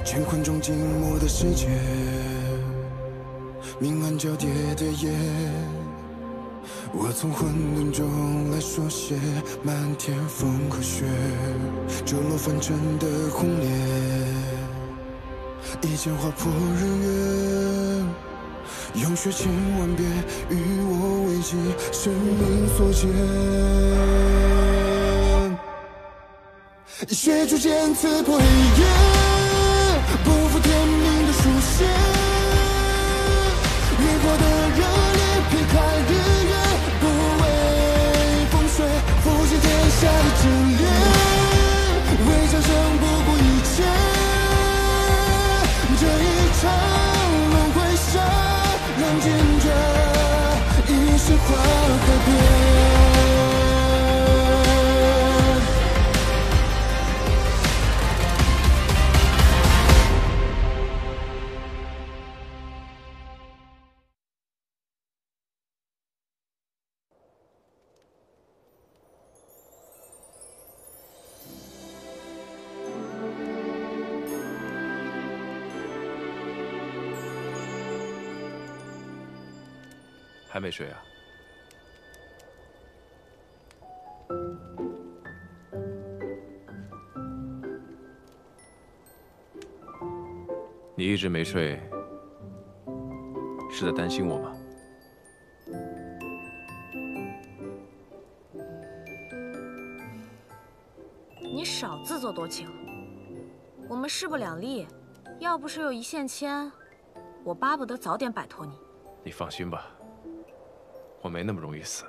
乾坤中静默的世界，明暗交叠的夜。我从混沌中来书写漫天风和雪，折落凡尘的红莲，一剑划破日月。用血千万遍，与我为己，生命所见。血逐渐刺破黑夜，不负天命的书写。越过的热烈，劈开日月，不畏风雪，负尽天下的真烈，为长生不顾一切。这一场轮回下，燃尽这一世花和蝶。还没睡啊？你一直没睡，是在担心我吗？你少自作多情。我们势不两立，要不是有一线牵，我巴不得早点摆脱你。你放心吧。 我没那么容易死。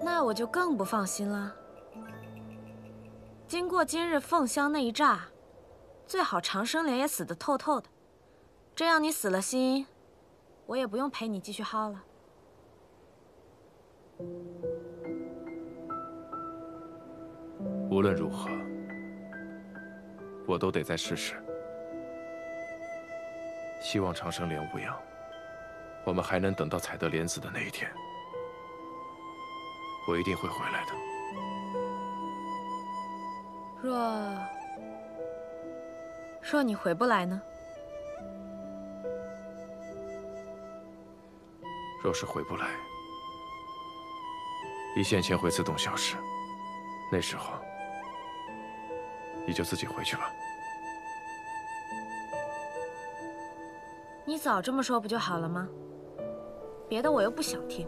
那我就更不放心了。经过今日凤香那一炸，最好长生莲也死得透透的，这样你死了心，我也不用陪你继续耗了。无论如何，我都得再试试。 希望长生莲无恙，我们还能等到采得莲子的那一天。我一定会回来的。若你回不来呢？若是回不来，一线牵会自动消失，那时候你就自己回去吧。 你早这么说不就好了吗？别的我又不想听。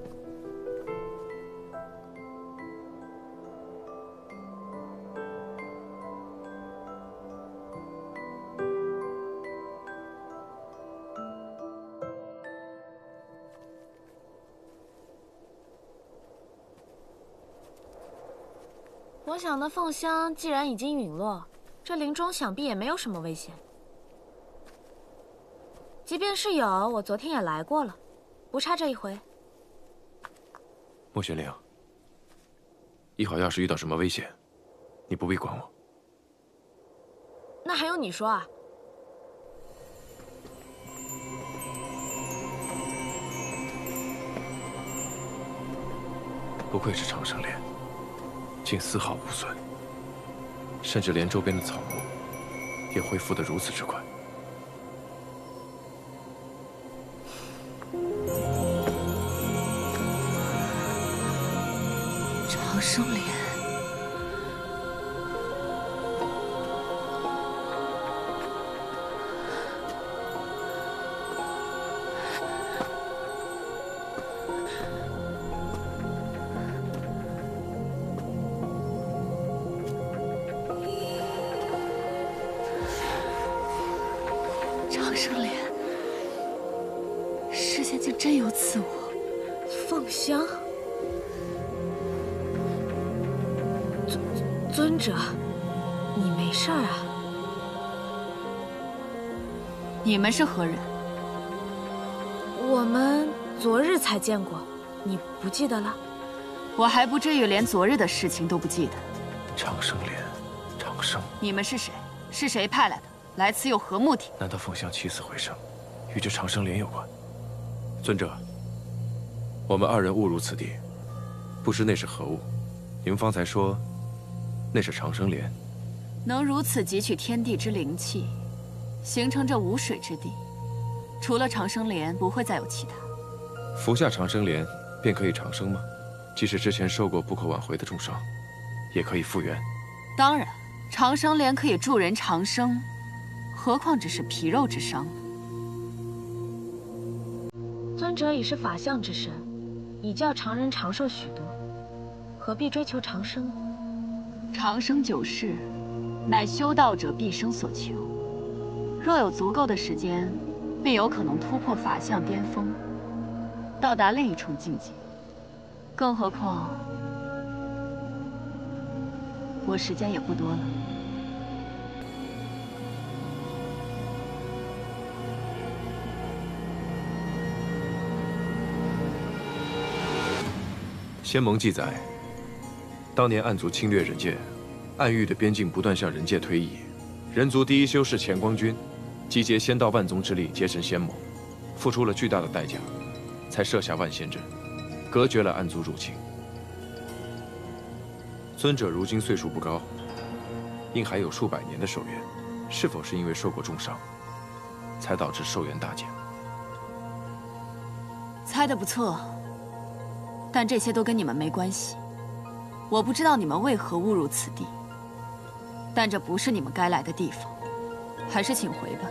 我想那凤香既然已经陨落，这林中想必也没有什么危险。 即便是有，我昨天也来过了，不差这一回。莫玄灵，一会儿要是遇到什么危险，你不必管我。那还用你说啊？不愧是长生莲，竟丝毫无损，甚至连周边的草木也恢复得如此之快。 长生莲，长生莲，世间竟真有此物！凤香。 尊者，你没事儿啊？你们是何人？我们昨日才见过，你不记得了？我还不至于连昨日的事情都不记得。长生莲，长生，你们是谁？是谁派来的？来此有何目的？难道凤香起死回生，与这长生莲有关？尊者，我们二人误入此地，不知那是何物。你们方才说那是长生莲。能如此汲取天地之灵气，形成这无水之地，除了长生莲，不会再有其他。服下长生莲，便可以长生吗？即使之前受过不可挽回的重伤，也可以复原。当然，长生莲可以助人长生，何况只是皮肉之伤。尊者已是法相之身，已教常人长寿许多，何必追求长生呢？长生久视，乃修道者毕生所求。若有足够的时间，便有可能突破法相巅峰，到达另一重境界。更何况，我时间也不多了。仙盟记载，当年暗族侵略人界，暗域的边境不断向人界推移。人族第一修士乾光君集结仙道万宗之力，结成仙盟，付出了巨大的代价，才设下万仙阵，隔绝了暗族入侵。尊者如今岁数不高，应还有数百年的寿元，是否是因为受过重伤，才导致寿元大减？猜得不错，但这些都跟你们没关系。我不知道你们为何误入此地，但这不是你们该来的地方，还是请回吧。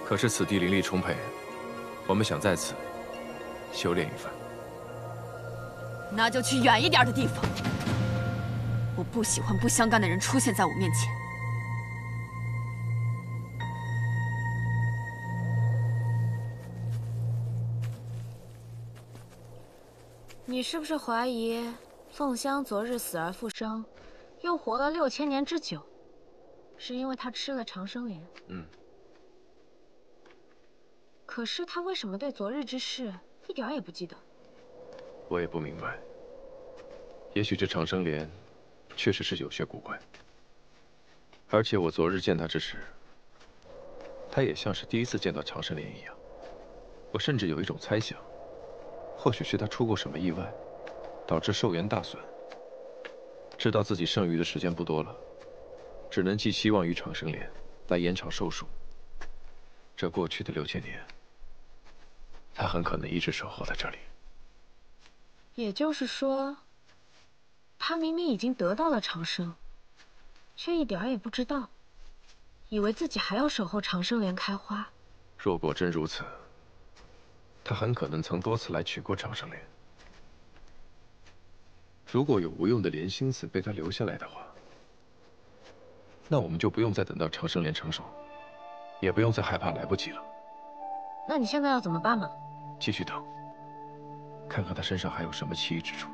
可是此地灵力充沛，我们想在此修炼一番。那就去远一点的地方。我不喜欢不相干的人出现在我面前。你是不是怀疑凤香昨日死而复生，又活了6000年之久，是因为她吃了长生莲？可是她为什么对昨日之事一点也不记得？我也不明白。也许这长生莲确实是有些古怪，而且我昨日见他之时，他也像是第一次见到长生莲一样。我甚至有一种猜想，或许是他出过什么意外，导致寿元大损。知道自己剩余的时间不多了，只能寄希望于长生莲来延长寿数。这过去的6000年，他很可能一直守候在这里。也就是说，他明明已经得到了长生，却一点也不知道，以为自己还要守候长生莲开花。若果真如此，他很可能曾多次来取过长生莲。如果有无用的莲心子被他留下来的话，那我们就不用再等到长生莲成熟，也不用再害怕来不及了。那你现在要怎么办嘛？继续等，看看他身上还有什么奇异之处。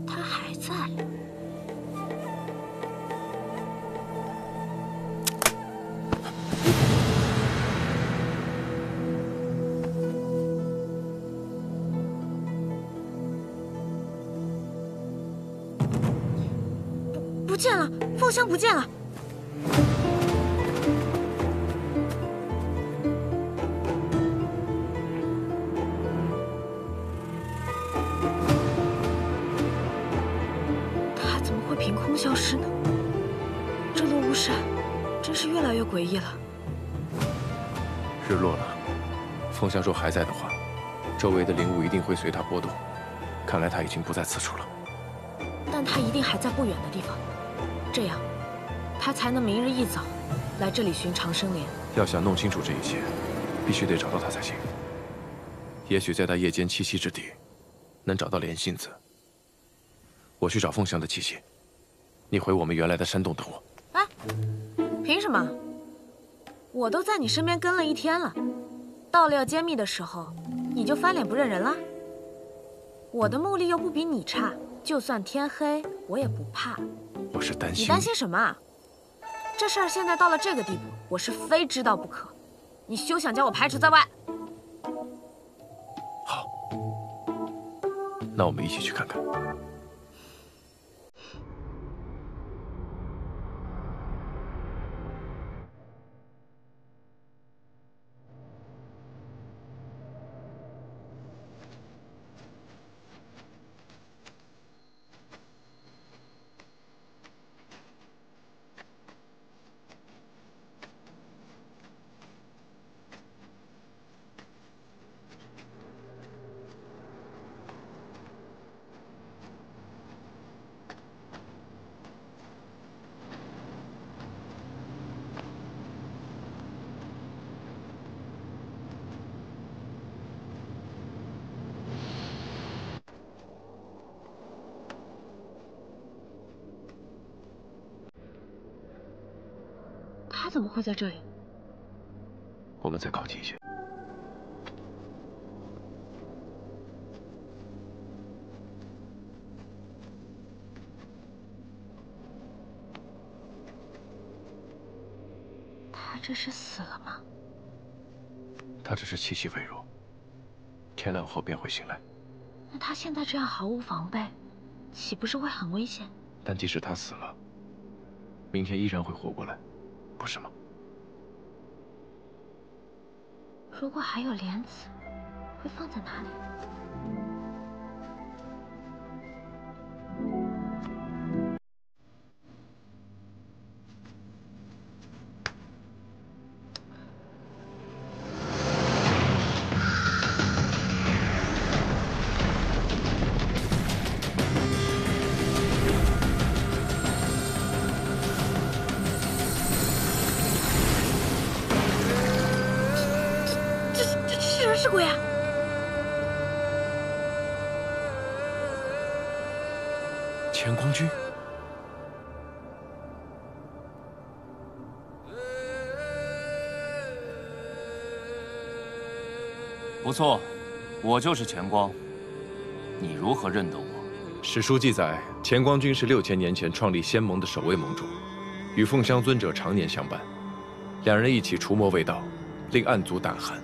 他还在。不见了，凤香不见了。他怎么会凭空消失呢？这落雾山真是越来越诡异了。日落了，凤香若还在的话，周围的灵雾一定会随它波动。看来他已经不在此处了。但他一定还在不远的地方，这样，他才能明日一早来这里寻长生莲。要想弄清楚这一切，必须得找到他才行。也许在他夜间栖息之地，能找到莲心子。我去找凤香的气息，你回我们原来的山洞等我。哎，凭什么？我都在你身边跟了1天了，到了要揭秘的时候，你就翻脸不认人了？我的目力又不比你差，就算天黑，我也不怕。我是担心你担心什么啊？这事儿现在到了这个地步，我是非知道不可。你休想将我排除在外。好，那我们一起去看看。他怎么会在这里？我们再靠近一些。他这是死了吗？他只是气息微弱，天亮后便会醒来。那他现在这样毫无防备，岂不是会很危险？但即使他死了，明天依然会活过来，不是吗？如果还有莲子，会放在哪里？这是人是鬼啊！乾光君，不错，我就是乾光。你如何认得我？史书记载，乾光君是6000年前创立仙盟的首位盟主，与凤香尊者常年相伴，两人一起除魔卫道，令暗族胆寒。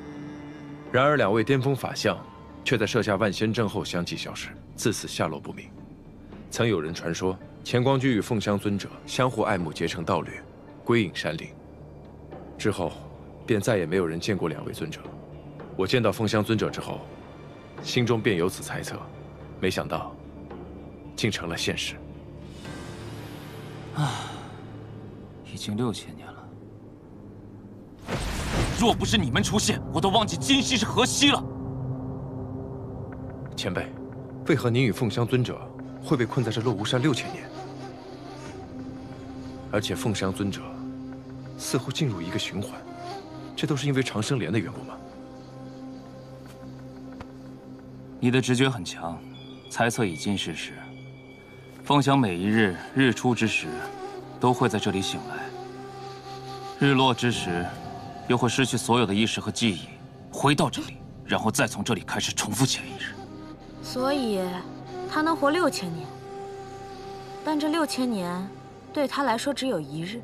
然而两位巅峰法相却在设下万仙阵后相继消失，自此下落不明。曾有人传说，乾光君与凤香尊者相互爱慕，结成道侣，归隐山林。之后，便再也没有人见过两位尊者。我见到凤香尊者之后，心中便有此猜测，没想到，竟成了现实。已经6000年了。若不是你们出现，我都忘记今夕是何夕了。前辈，为何您与凤香尊者会被困在这落无山6000年？而且凤香尊者似乎进入一个循环，这都是因为长生莲的缘故吗？你的直觉很强，猜测已经是实。凤香每一日日出之时，都会在这里醒来；日落之时，又会失去所有的意识和记忆，回到这里，然后再从这里开始重复前一日。所以，他能活6000年。但这6000年，对他来说只有1日。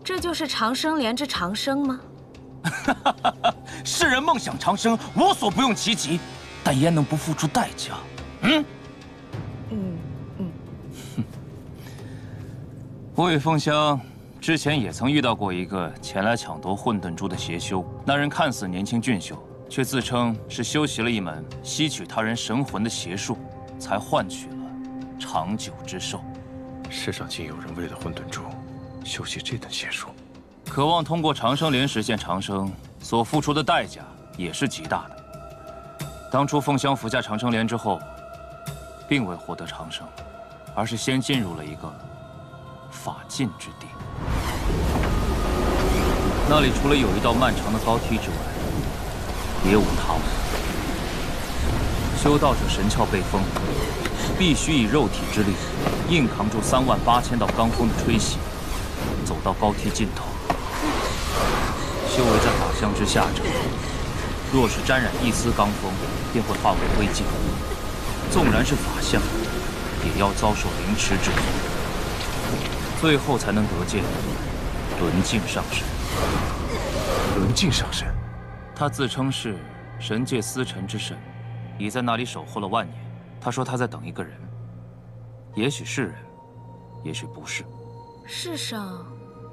这就是长生莲之长生吗？世人梦想长生，无所不用其极，但焉能不付出代价？我与凤香之前也曾遇到过一个前来抢夺混沌珠的邪修，那人看似年轻俊秀，却自称是修习了一门吸取他人神魂的邪术，才换取了长久之寿。世上竟有人为了混沌珠修习这等邪术，渴望通过长生莲实现长生，所付出的代价也是极大的。当初凤香服下长生莲之后，并未获得长生，而是先进入了一个法禁之地。那里除了有一道漫长的高梯之外，别无他物。修道者神窍被封，必须以肉体之力硬扛住38000道罡风的吹袭，走到高梯尽头。修为在法相之下者，若是沾染一丝罡风，便会化为灰烬。纵然是法相，也要遭受凌迟之苦，最后才能得见轮境上神。轮境上神，他自称是神界司晨之神，已在那里守候了万年。他说他在等一个人，也许是人，也许不是。世上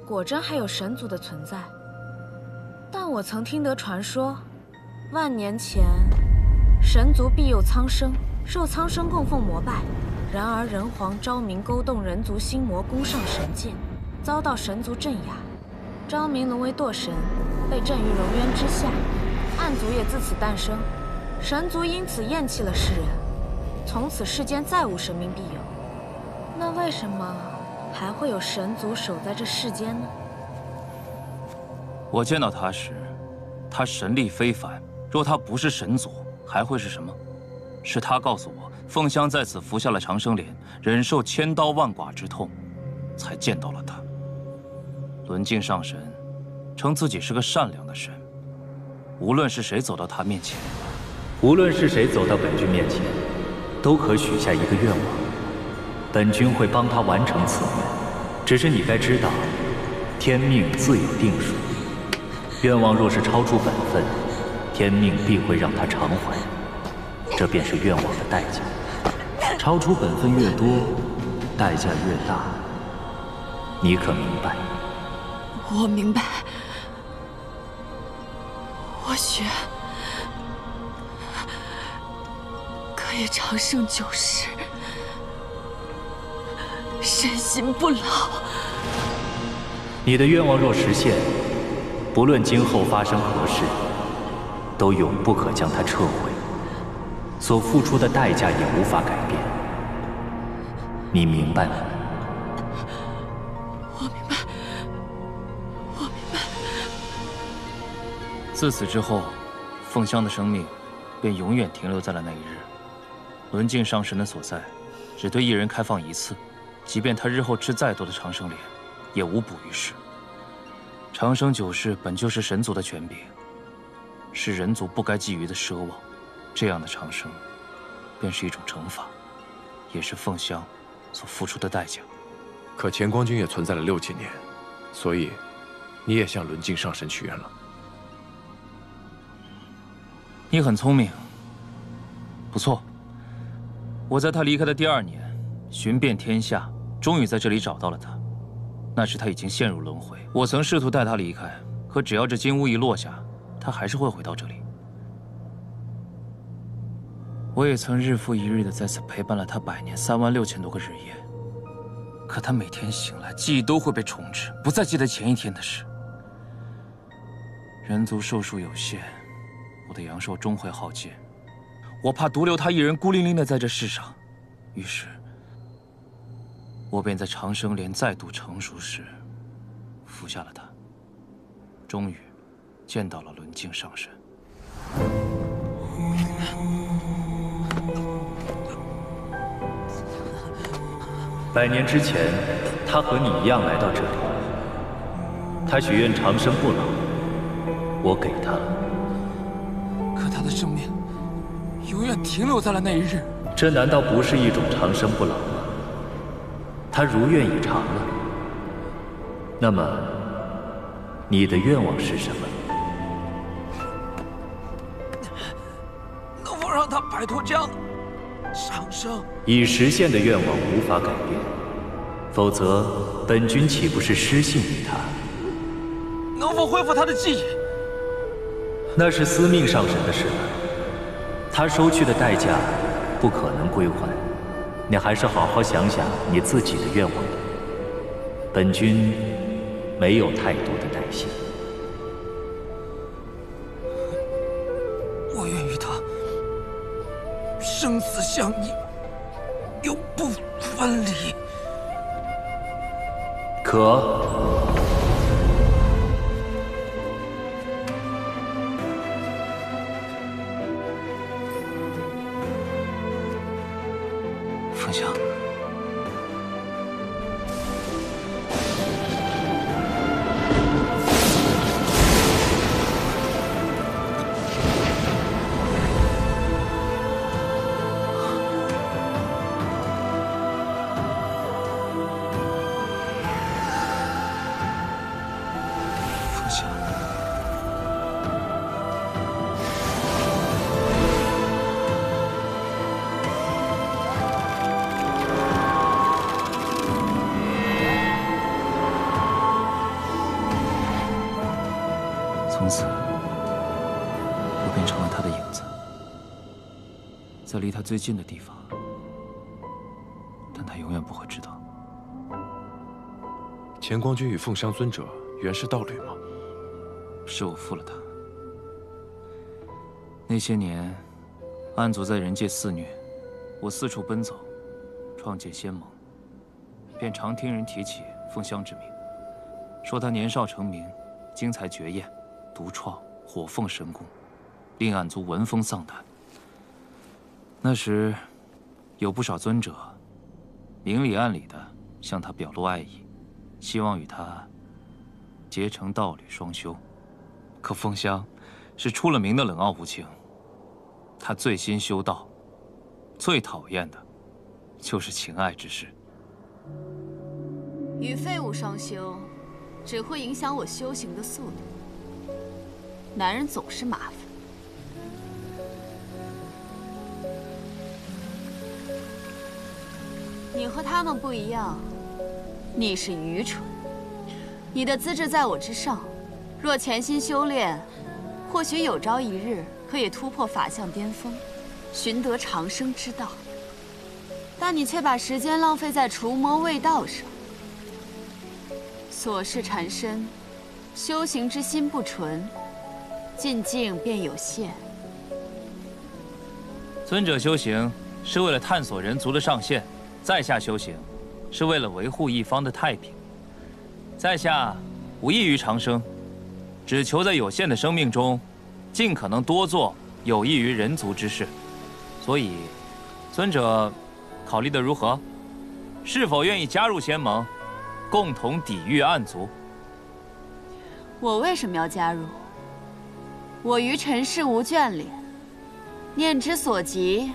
果真还有神族的存在，但我曾听得传说，万年前神族庇佑苍生，受苍生供奉膜拜。然而人皇昭明勾动人族心魔，攻上神界，遭到神族镇压。昭明沦为堕神，被镇于龙渊之下。暗族也自此诞生，神族因此厌弃了世人，从此世间再无神明庇佑。那为什么还会有神族守在这世间呢？我见到他时，他神力非凡。若他不是神族，还会是什么？是他告诉我，凤香在此服下了长生莲，忍受千刀万剐之痛，才见到了他。轮镜上神称自己是个善良的神，无论是谁走到他面前，无论是谁走到本君面前，都可许下一个愿望，本君会帮他完成此愿。只是你该知道，天命自有定数，愿望若是超出本分，天命必会让他偿还，这便是愿望的代价。超出本分越多，代价越大，你可明白？我明白。或许可以长生久世，身心不老。你的愿望若实现，不论今后发生何事，都永不可将它撤回，所付出的代价也无法改变。你明白吗？我明白，我明白。自此之后，凤香的生命便永远停留在了那一日。轮镜上神的所在，只对一人开放一次，即便他日后吃再多的长生莲，也无补于事。长生久世本就是神族的权柄，是人族不该觊觎的奢望。这样的长生，便是一种惩罚，也是凤香所付出的代价。可乾光君也存在了6、7年，所以你也向轮镜上神许愿了。你很聪明，不错。我在他离开的第2年，寻遍天下，终于在这里找到了他。那时他已经陷入轮回，我曾试图带他离开，可只要这金乌一落下，他还是会回到这里。我也曾日复一日的在此陪伴了他100年36000多个日夜，可他每天醒来，记忆都会被重置，不再记得前一天的事。人族寿数有限，我的阳寿终会耗尽，我怕独留他一人孤零零的在这世上，于是，我便在长生莲再度成熟时，服下了它，终于见到了轮镜上神。100年之前，他和你一样来到这里。他许愿长生不老，我给他了。可他的生命永远停留在了那一日。这难道不是一种长生不老吗？他如愿以偿了。那么，你的愿望是什么？能否让他摆脱这样的长生？已实现的愿望无法改变，否则本君岂不是失信于他？能否恢复他的记忆？那是司命上神的事了，他收去的代价不可能归还。你还是好好想想你自己的愿望吧。本君没有太多的耐心。我愿与他生死相依，永不分离。可。凤香，凤香。从此，我变成了他的影子，在离他最近的地方，但他永远不会知道。乾光君与凤香尊者原是道侣吗？是我负了他。那些年，暗族在人界肆虐，我四处奔走，创建仙盟，便常听人提起凤香之名，说他年少成名，精才绝艳，独创火凤神功，令暗族闻风丧胆。那时，有不少尊者明里暗里的向他表露爱意，希望与他结成道侣双修。可凤香是出了名的冷傲无情，她醉心修道，最讨厌的就是情爱之事。与废物双修，只会影响我修行的速度。男人总是麻烦。你和他们不一样，你是愚蠢。你的资质在我之上，若潜心修炼，或许有朝一日可以突破法相巅峰，寻得长生之道。但你却把时间浪费在除魔卫道上，琐事缠身，修行之心不纯，进境便有限。尊者修行是为了探索人族的上限，在下修行是为了维护一方的太平。在下无异于长生，只求在有限的生命中，尽可能多做有益于人族之事。所以，尊者考虑的如何？是否愿意加入仙盟，共同抵御暗族？我为什么要加入？我于尘世无眷恋，念之所及，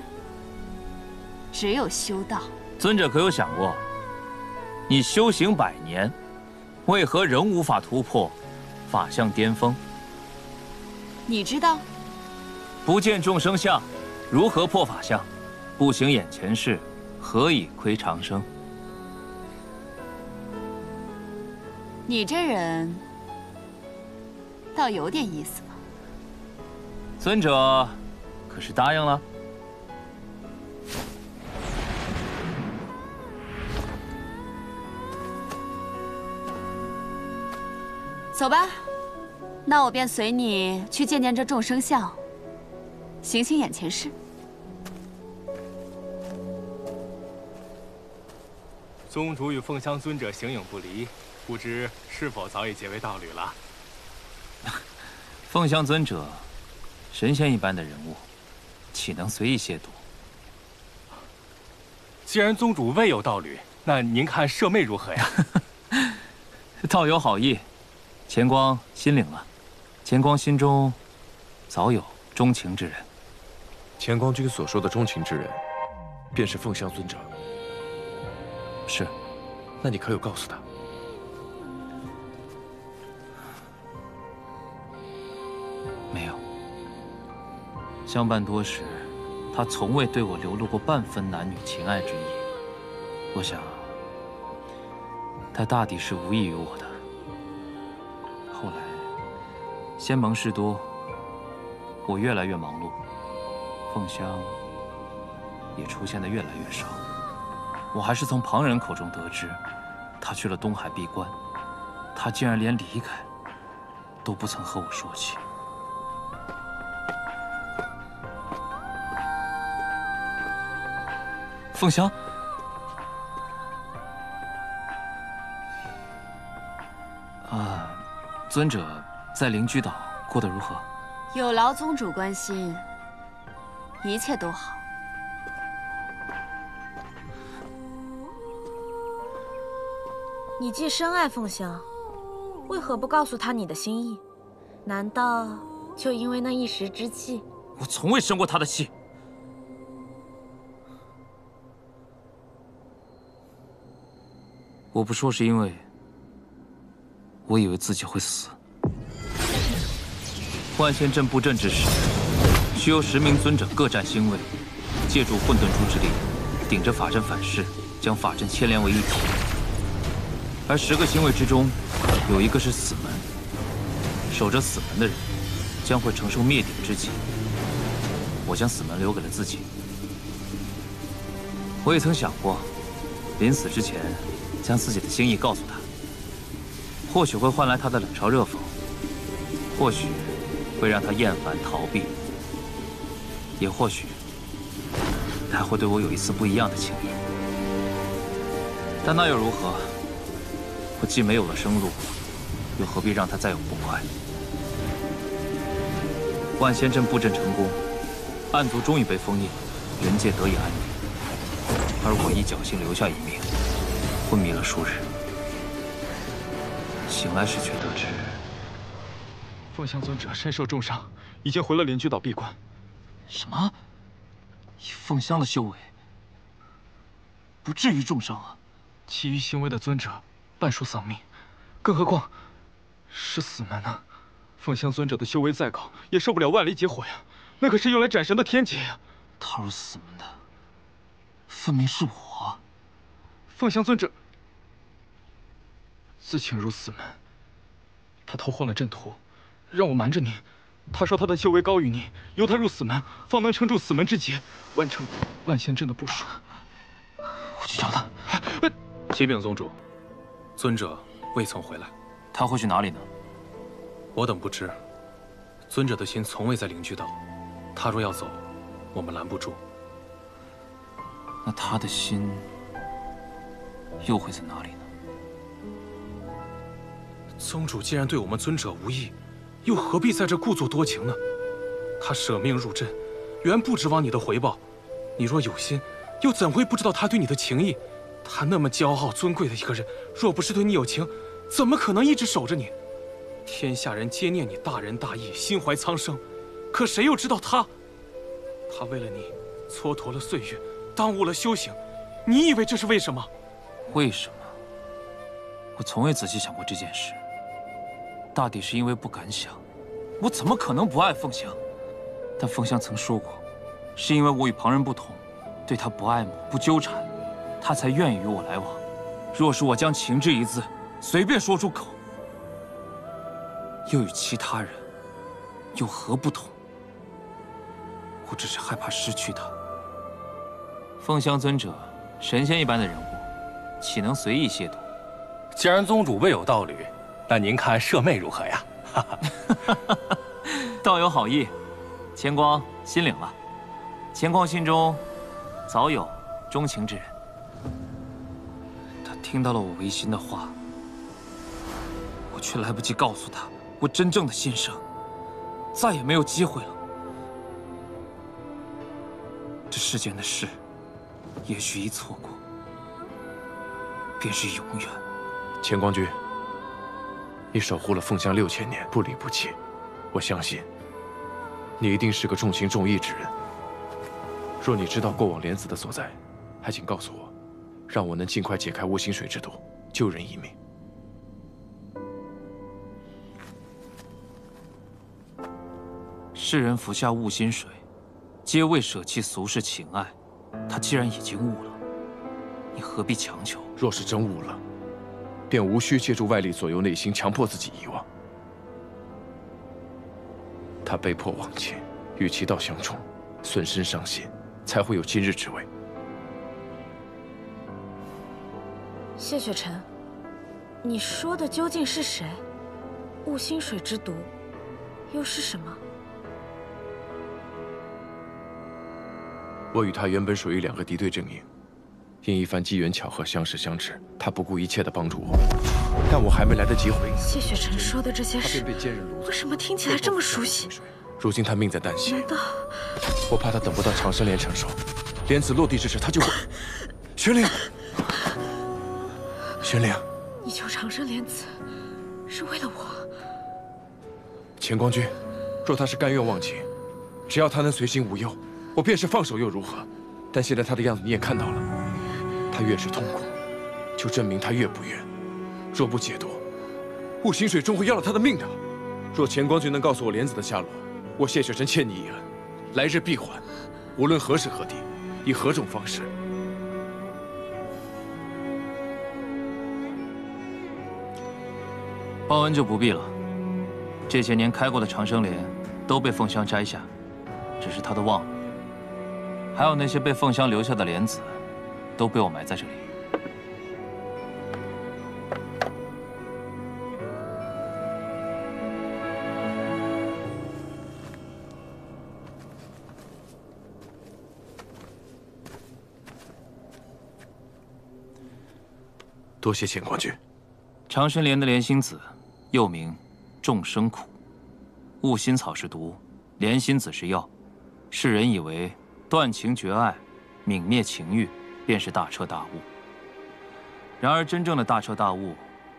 只有修道。尊者可有想过，你修行100年，为何仍无法突破法相巅峰？你知道？不见众生相，如何破法相？不行眼前事，何以窥长生？你这人倒有点意思嘛。尊者可是答应了？走吧，那我便随你去见见这众生相，行行眼前事。宗主与凤香尊者形影不离，不知是否早已结为道侣了？凤香尊者，神仙一般的人物，岂能随意亵渎？既然宗主未有道侣，那您看舍妹如何呀？道有好意，钱光心领了。钱光心中早有钟情之人。钱光君所说的钟情之人，便是凤香尊者。是。那你可有告诉他？没有。相伴多时，他从未对我流露过半分男女情爱之意。我想，他大抵是无益于我的。后来，仙盟事多，我越来越忙碌，凤香也出现的越来越少。我还是从旁人口中得知，他去了东海闭关，他竟然连离开都不曾和我说起。凤香，尊者在灵居岛过得如何？有劳宗主关心，一切都好。你既深爱凤香，为何不告诉她你的心意？难道就因为那一时之气？我从未生过她的气。我不说是因为我以为自己会死。万仙阵布阵之时，需由10名尊者各占星位，借助混沌珠之力，顶着法阵反噬，将法阵牵连为一体。而10个星位之中，有一个是死门，守着死门的人将会承受灭顶之劫。我将死门留给了自己。我也曾想过，临死之前将自己的心意告诉他，或许会换来他的冷嘲热讽，或许会让他厌烦逃避，也或许他会对我有一丝不一样的情谊。但那又如何？我既没有了生路，又何必让他再有不快？万仙阵布阵成功，暗族终于被封印，人界得以安宁，而我亦侥幸留下一命，昏迷了数日。醒来时却得知，凤香尊者身受重伤，已经回了莲居岛闭关。什么？以凤香的修为，不至于重伤啊！其余行为的尊者，半数丧命，更何况是死门呢？凤香尊者的修为再高，也受不了万里劫火呀！那可是用来斩神的天劫呀！踏入死门的，分明是我。凤香尊者自请入死门，他偷换了阵图，让我瞒着你。他说他的修为高于你，由他入死门，方能撑住死门之劫，完成万仙阵的部署。我去找他。启禀宗主，尊者未曾回来。他会去哪里呢？我等不知。尊者的心从未在灵居岛，他若要走，我们拦不住。那他的心又会在哪里呢？宗主既然对我们尊者无益，又何必在这故作多情呢？他舍命入阵，原不指望你的回报。你若有心，又怎会不知道他对你的情谊？他那么骄傲尊贵的一个人，若不是对你有情，怎么可能一直守着你？天下人皆念你大仁大义，心怀苍生，可谁又知道他为了你蹉跎了岁月，耽误了修行。你以为这是为什么？为什么？我从未仔细想过这件事。大抵是因为不敢想，我怎么可能不爱凤香？但凤香曾说过，是因为我与旁人不同，对她不爱慕、不纠缠，她才愿意与我来往。若是我将情这一字随便说出口，又与其他人有何不同？我只是害怕失去她。凤香尊者，神仙一般的人物，岂能随意亵渎？既然宗主未有道侣，那您看舍妹如何呀？道有好意，乾光心领了。乾光心中早有钟情之人。他听到了我违心的话，我却来不及告诉他我真正的心声，再也没有机会了。这世间的事，也许一错过，便是永远。乾光君，你守护了凤香6000年，不离不弃，我相信你一定是个重情重义之人。若你知道过往莲子的所在，还请告诉我，让我能尽快解开雾心水之毒，救人一命。世人服下雾心水，皆为舍弃俗世情爱。他既然已经悟了，你何必强求？若是真悟了，便无需借助外力左右内心，强迫自己遗忘。他被迫忘情，与其道相冲，损身伤心，才会有今日之危。谢雪晨，你说的究竟是谁？雾心水之毒，又是什么？我与他原本属于2个敌对阵营，因一番机缘巧合相识相知，他不顾一切地帮助我，但我还没来得及回应，谢雪晨说的这些他事，便被奸人掳走。为什么听起来这么熟悉？如今他命在旦夕，难道我怕他等不到长生莲成熟，莲子落地之时，他就会……玄灵，玄灵，你救长生莲子是为了我？乾光君，若他是甘愿忘情，只要他能随心无忧，我便是放手又如何？但现在他的样子你也看到了，他越是痛苦，就证明他越不愿。若不解夺，雾心水终会要了他的命的。若乾光君能告诉我莲子的下落，我谢雪晨欠你一恩，来日必还。无论何时何地，以何种方式。报恩就不必了。这些年开过的长生莲都被凤香摘下，只是她都忘了。还有那些被凤香留下的莲子，都被我埋在这里。多谢乾光君。长生莲的莲心子，又名众生苦。雾心草是毒，莲心子是药。世人以为断情绝爱、泯灭情欲，便是大彻大悟。然而真正的大彻大悟，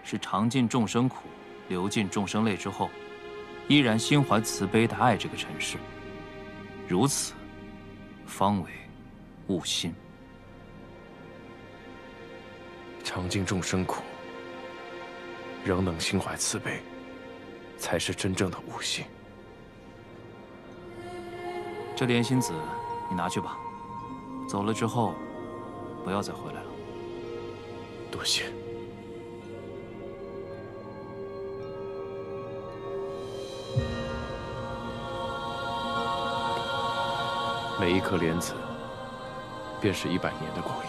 是尝尽众生苦，流尽众生泪之后，依然心怀慈悲的爱这个尘世。如此，方为悟心。尝尽众生苦，仍能心怀慈悲，才是真正的悟性。这莲心子，你拿去吧。走了之后，不要再回来了。多谢。每一颗莲子，便是100年的光阴。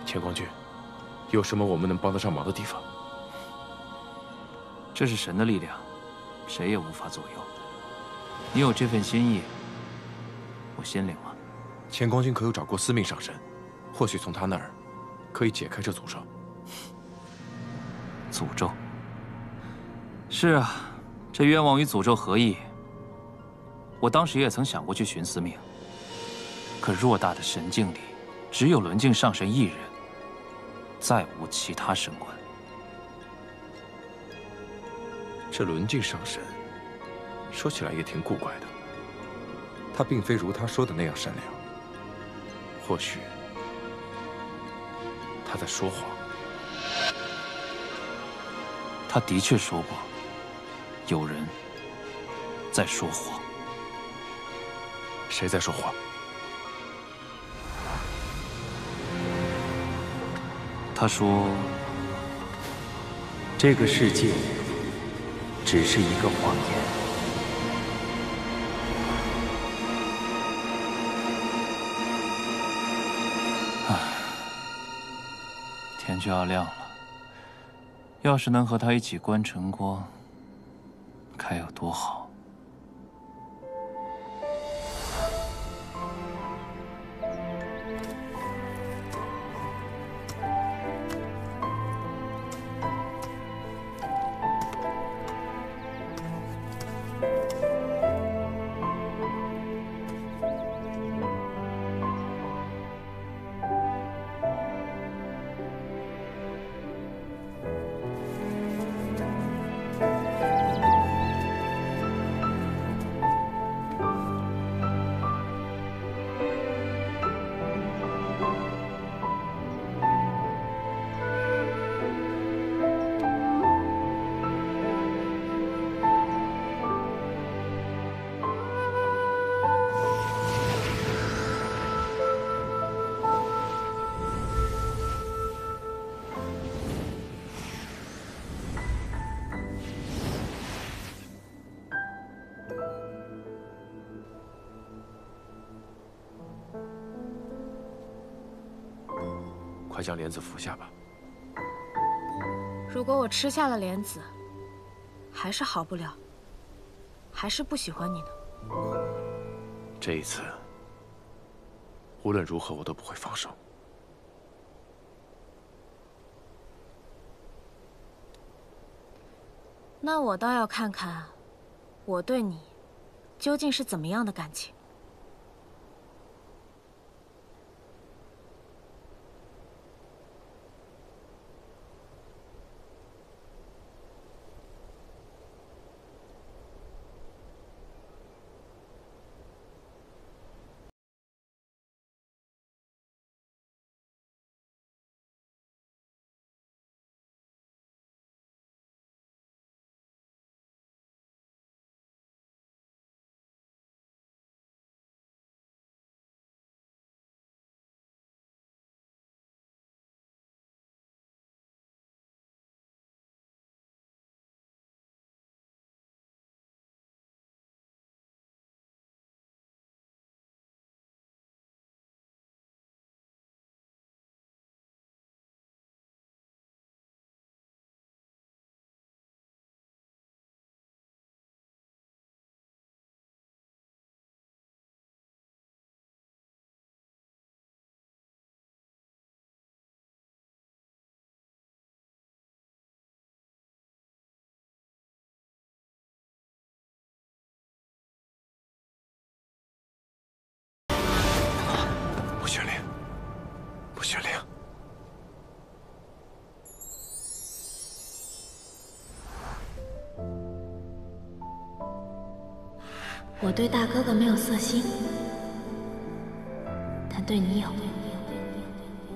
乾光君，有什么我们能帮得上忙的地方？这是神的力量，谁也无法左右。你有这份心意，我心领了。乾光君可有找过司命上神？或许从他那儿可以解开这诅咒。诅咒？是啊，这冤枉与诅咒合意。我当时也曾想过去寻司命，可偌大的神境里，只有轮镜上神一人，再无其他神官。这轮镜上神，说起来也挺古怪的。他并非如他说的那样善良，或许他在说谎。他的确说过，有人在说谎。谁在说谎？他说，这个世界只是一个谎言。天就要亮了，要是能和他一起观晨光，该有多好。快将莲子服下吧。如果我吃下了莲子，还是好不了，还是不喜欢你呢。这一次，无论如何我都不会放手。那我倒要看看，我对你究竟是怎么样的感情。我对大哥哥没有色心，但对你有。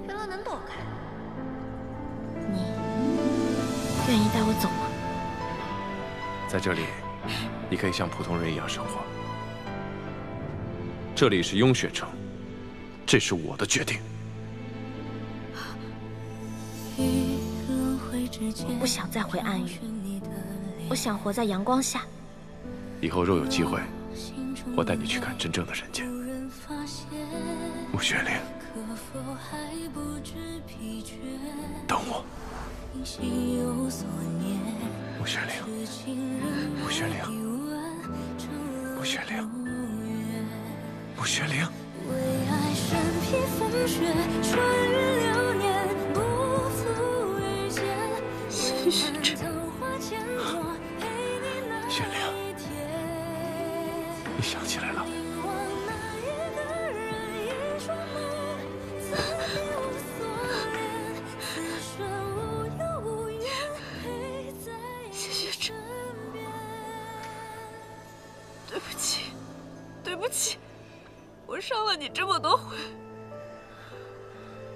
原来能躲开。你愿意带我走吗？在这里，你可以像普通人一样生活。这里是雍雪城，这是我的决定。我不想再回暗域，我想活在阳光下。以后若有机会，我带你去看真正的人间。穆雪玲，等我。穆雪玲，穆雪玲，穆雪玲，穆雪玲。为爱身披风雪，穿越流年，不负遇见。雪玲，你想起来了？谢雪晨，对不起，对不起，我伤了你这么多回，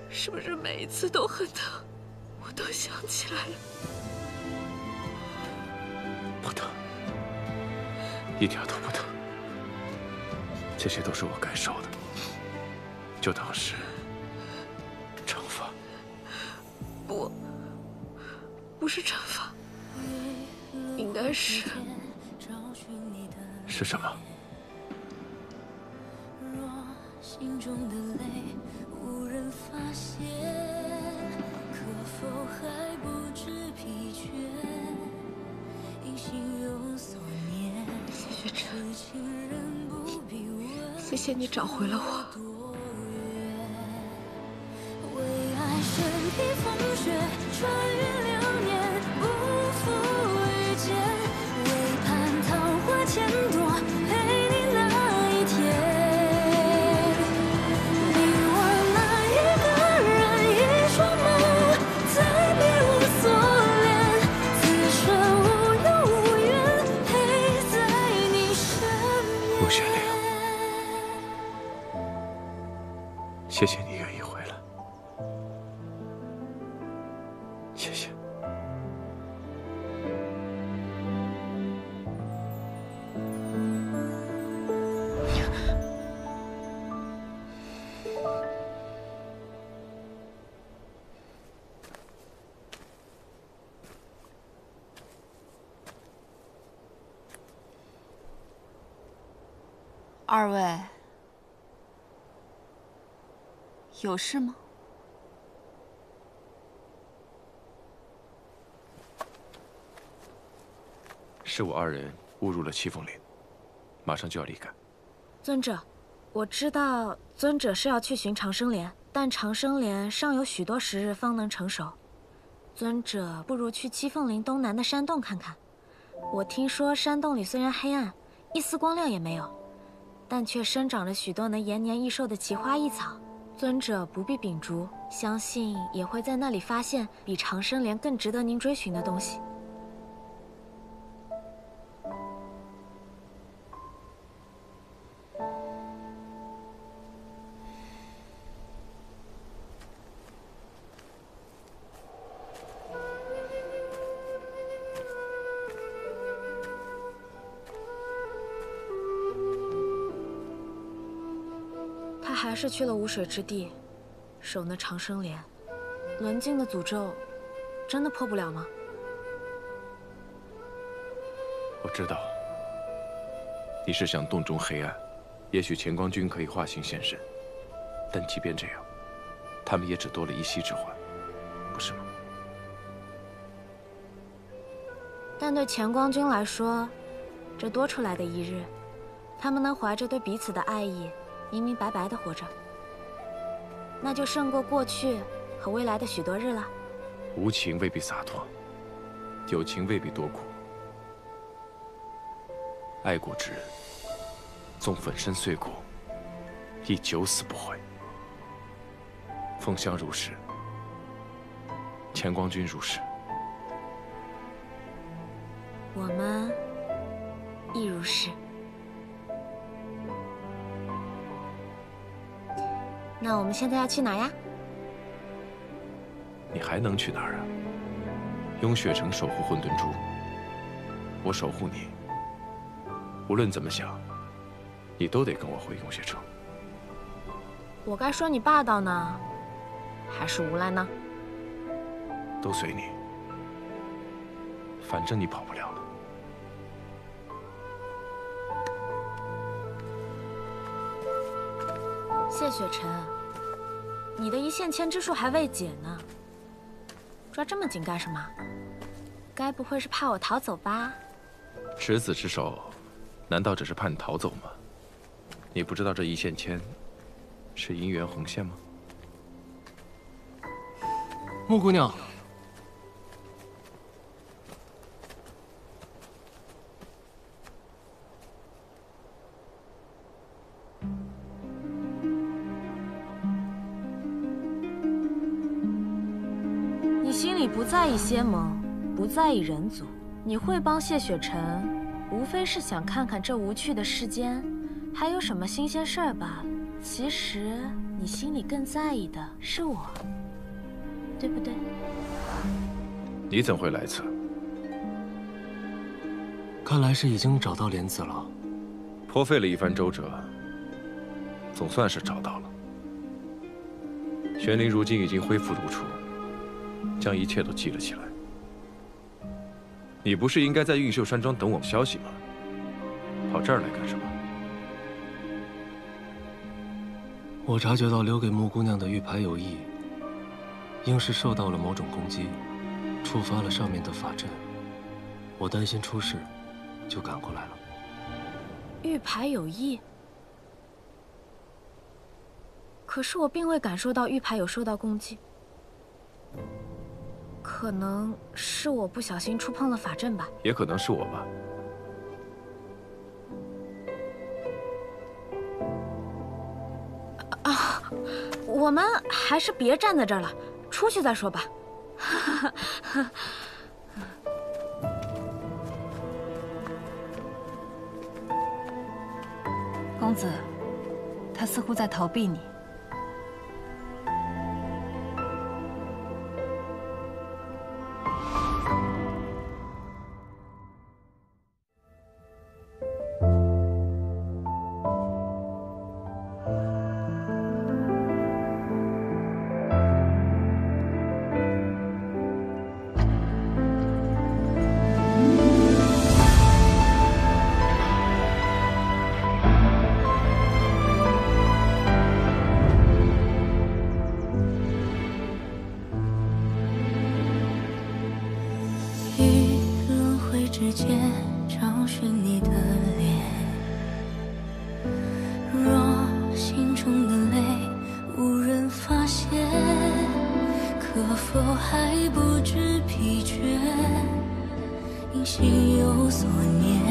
是不是每一次都很疼？我都想起来了。不疼，一点都不疼。这些都是我该受的，就当是惩罚。不是惩罚，应该是什么？心中的泪无人发现，可否还不知疲倦？因心有所念。谢雪晨，谢谢你找回了我。为爱身披风雪，穿越流年，不负遇见。为盼桃花千朵，陪你那一天。谢谢你愿意回来，谢谢。二位有事吗？是我二人误入了七凤林，马上就要离开。尊者，我知道尊者是要去寻长生莲，但长生莲尚有许多时日方能成熟。尊者不如去七凤林东南的山洞看看。我听说山洞里虽然黑暗，一丝光亮也没有，但却生长着许多能延年益寿的奇花异草。尊者不必秉烛，相信也会在那里发现比长生莲更值得您追寻的东西。还是去了无水之地，守那长生莲。轮镜的诅咒，真的破不了吗？我知道，你是想洞中黑暗，也许乾光君可以化形现身，但即便这样，他们也只多了一息之患，不是吗？但对乾光君来说，这多出来的一日，他们能怀着对彼此的爱意，明明白白的活着，那就胜过过去和未来的许多日了。无情未必洒脱，有情未必多苦。爱过之人，纵粉身碎骨，亦九死不悔。凤香如是，乾光君如是，我们亦如是。那我们现在要去哪呀？你还能去哪儿啊？雍雪城守护混沌珠，我守护你。无论怎么想，你都得跟我回雍雪城。我该说你霸道呢，还是无赖呢？都随你，反正你跑不了了。谢雪晨，你的一线牵之术还未解呢，抓这么紧干什么？该不会是怕我逃走吧？执子之手，难道只是怕你逃走吗？你不知道这一线牵是姻缘红线吗？穆姑娘，你心里不在意仙盟，不在意人族，你会帮谢雪晨，无非是想看看这无趣的世间还有什么新鲜事儿罢了。其实你心里更在意的是我，对不对？你怎会来此？看来是已经找到莲子了。颇费了一番周折，总算是找到了。玄灵如今已经恢复如初，将一切都记了起来。你不是应该在运秀山庄等我们消息吗？跑这儿来干什么？我察觉到留给穆姑娘的玉牌有异，应是受到了某种攻击，触发了上面的法阵。我担心出事，就赶过来了。玉牌有异，可是我并未感受到玉牌有受到攻击，可能是我不小心触碰了法阵吧，也可能是我吧。我们还是别站在这儿了，出去再说吧。公子，他似乎在逃避你。之间找寻你的脸，若心中的泪无人发现，可否还不知疲倦？因心有所念，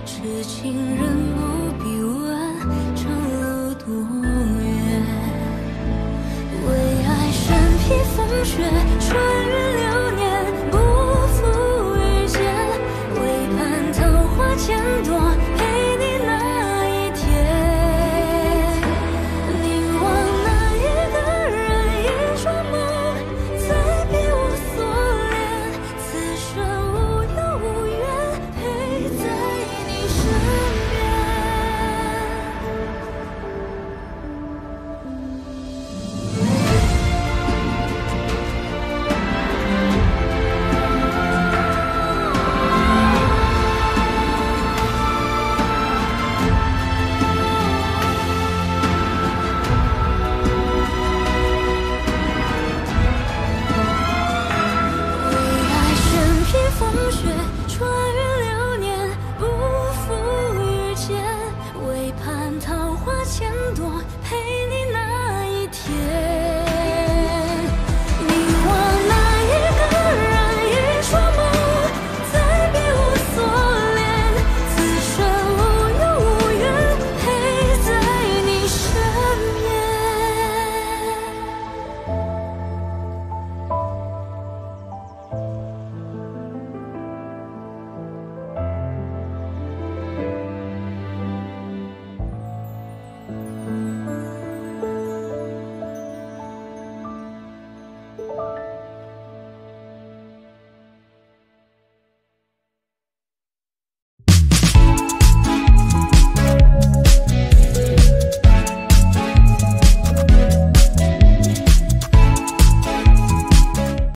痴情人不必问长路多远。为爱身披风雪，穿越